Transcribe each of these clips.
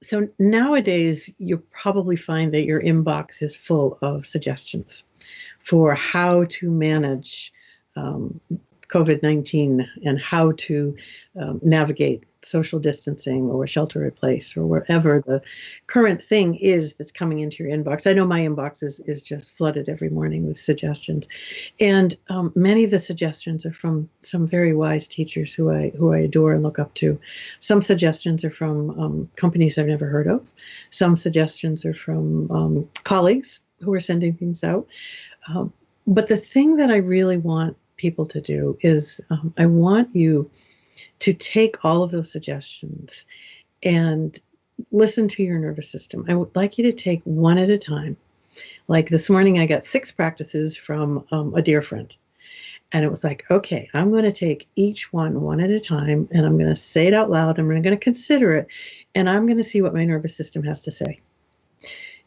So nowadays, you probably find that your inbox is full of suggestions for how to manage um, COVID-19 and how to navigate social distancing or shelter in place or wherever the current thing is that's coming into your inbox. I know my inbox is just flooded every morning with suggestions. And many of the suggestions are from some very wise teachers who I adore and look up to. Some suggestions are from companies I've never heard of. Some suggestions are from colleagues who are sending things out. Um, but the thing that I really want people to do is I want you to take all of those suggestions and listen to your nervous system. I would like you to take one at a time. Like this morning, I got 6 practices from a dear friend. And it was like, okay, I'm going to take each one at a time, and I'm going to say it out loud. I'm going to consider it, and I'm going to see what my nervous system has to say.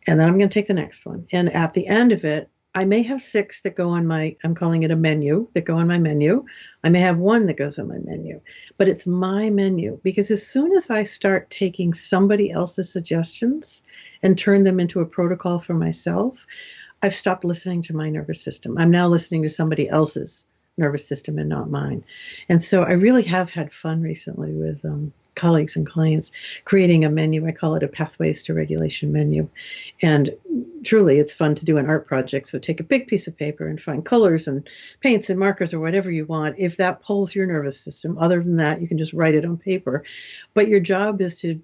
And then I'm going to take the next one. And at the end of it, I may have 6 that go on my, I'm calling it a menu, that go on my menu. I may have 1 that goes on my menu, but it's my menu, because as soon as I start taking somebody else's suggestions and turn them into a protocol for myself, I've stopped listening to my nervous system. I'm now listening to somebody else's nervous system and not mine. And so I really have had fun recently with colleagues and clients creating a menu. I call it a Pathways to Regulation menu. And truly, it's fun to do an art project. So take a big piece of paper and find colors and paints and markers or whatever you want. If that pulls your nervous system, other than that, you can just write it on paper. But your job is to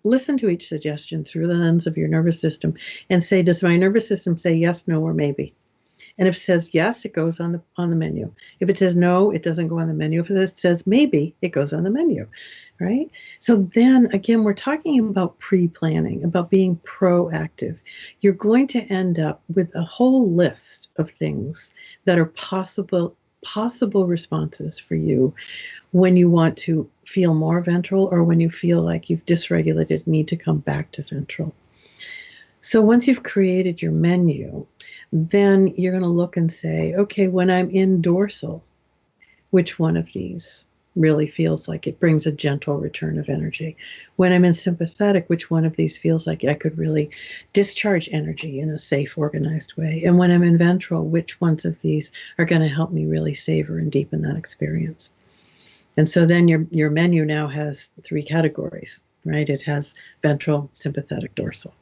listen to each suggestion through the lens of your nervous system and say, does my nervous system say yes, no, or maybe? And if it says yes, it goes on the menu. If it says no, it doesn't go on the menu. If it says maybe, it goes on the menu, right? So then again, we're talking about pre-planning, about being proactive. You're going to end up with a whole list of things that are possible responses for you when you want to feel more ventral or when you feel like you've dysregulated, need to come back to ventral. So once you've created your menu, then you're going to look and say, okay, when I'm in dorsal, which one of these really feels like it brings a gentle return of energy? When I'm in sympathetic, which one of these feels like I could really discharge energy in a safe, organized way? And when I'm in ventral, which ones of these are going to help me really savor and deepen that experience? And so then your menu now has 3 categories, right? It has ventral, sympathetic, dorsal.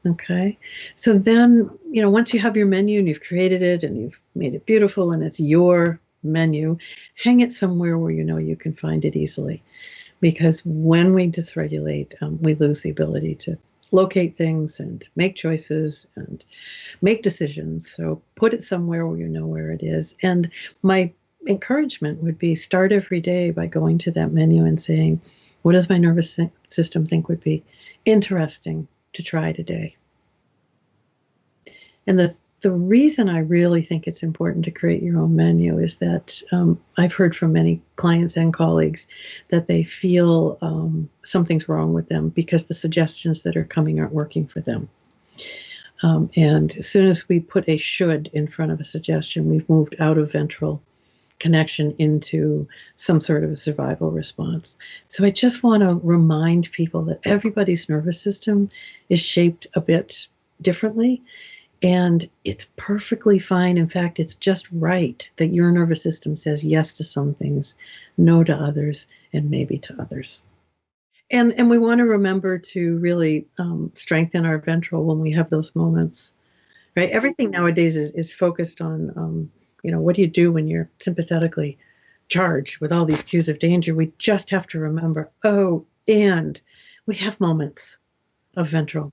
Okay. So then, once you have your menu and you've created it and you've made it beautiful and it's your menu, hang it somewhere where you can find it easily. Because when we dysregulate, we lose the ability to locate things and make choices and make decisions. So put it somewhere where you know where it is. And my encouragement would be start every day by going to that menu and saying, what does my nervous system think would be interesting to try today? And the reason I really think it's important to create your own menu is that I've heard from many clients and colleagues that they feel something's wrong with them because the suggestions that are coming aren't working for them. And as soon as we put a should in front of a suggestion, we've moved out of ventral connection into some sort of a survival response. So I just want to remind people that everybody's nervous system is shaped a bit differently, and it's perfectly fine. In fact, it's just right that your nervous system says yes to some things, no to others, and maybe to others. And we want to remember to really strengthen our ventral when we have those moments, right? Everything nowadays is focused on what do you do when you're sympathetically charged with all these cues of danger? We just have to remember, and we have moments of ventral.